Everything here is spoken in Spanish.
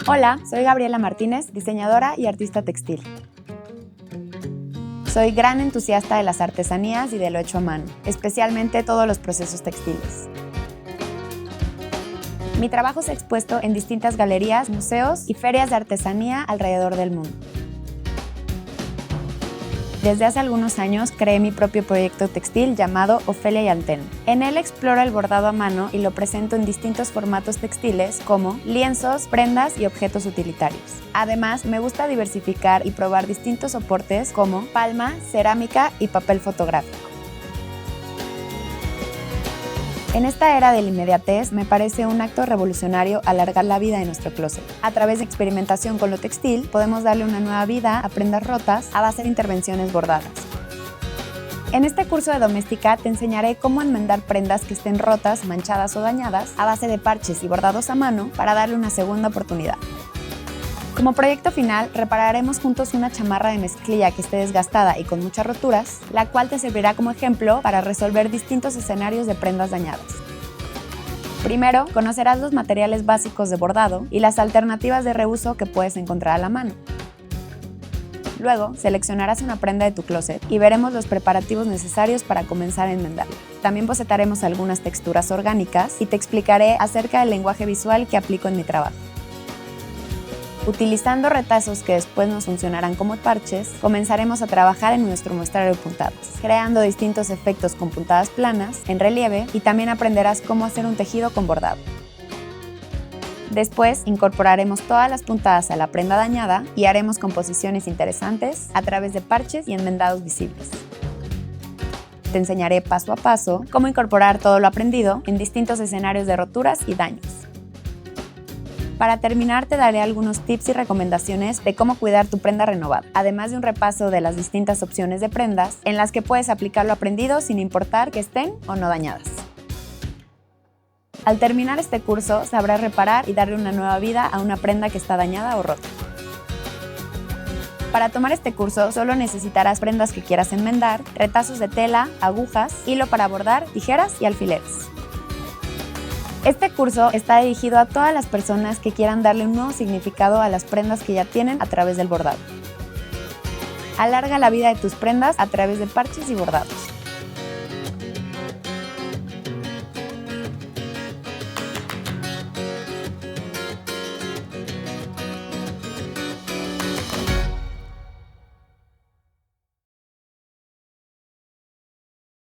Hola, soy Gabriela Martínez, diseñadora y artista textil. Soy gran entusiasta de las artesanías y de lo hecho a mano, especialmente todos los procesos textiles. Mi trabajo se ha expuesto en distintas galerías, museos y ferias de artesanía alrededor del mundo. Desde hace algunos años creé mi propio proyecto textil llamado Ofelia y Antena. En él exploro el bordado a mano y lo presento en distintos formatos textiles como lienzos, prendas y objetos utilitarios. Además, me gusta diversificar y probar distintos soportes como palma, cerámica y papel fotográfico. En esta era de la inmediatez, me parece un acto revolucionario alargar la vida de nuestro closet. A través de experimentación con lo textil, podemos darle una nueva vida a prendas rotas a base de intervenciones bordadas. En este curso de doméstica te enseñaré cómo enmendar prendas que estén rotas, manchadas o dañadas a base de parches y bordados a mano para darle una segunda oportunidad. Como proyecto final, repararemos juntos una chamarra de mezclilla que esté desgastada y con muchas roturas, la cual te servirá como ejemplo para resolver distintos escenarios de prendas dañadas. Primero, conocerás los materiales básicos de bordado y las alternativas de reuso que puedes encontrar a la mano. Luego, seleccionarás una prenda de tu closet y veremos los preparativos necesarios para comenzar a enmendarla. También bocetaremos algunas texturas orgánicas y te explicaré acerca del lenguaje visual que aplico en mi trabajo. Utilizando retazos que después nos funcionarán como parches, comenzaremos a trabajar en nuestro muestrario de puntadas, creando distintos efectos con puntadas planas, en relieve, y también aprenderás cómo hacer un tejido con bordado. Después, incorporaremos todas las puntadas a la prenda dañada y haremos composiciones interesantes a través de parches y enmendados visibles. Te enseñaré paso a paso cómo incorporar todo lo aprendido en distintos escenarios de roturas y daños. Para terminar, te daré algunos tips y recomendaciones de cómo cuidar tu prenda renovada, además de un repaso de las distintas opciones de prendas en las que puedes aplicar lo aprendido sin importar que estén o no dañadas. Al terminar este curso, sabrás reparar y darle una nueva vida a una prenda que está dañada o rota. Para tomar este curso, solo necesitarás prendas que quieras enmendar, retazos de tela, agujas, hilo para bordar, tijeras y alfileres. Este curso está dirigido a todas las personas que quieran darle un nuevo significado a las prendas que ya tienen a través del bordado. Alarga la vida de tus prendas a través de parches y bordados.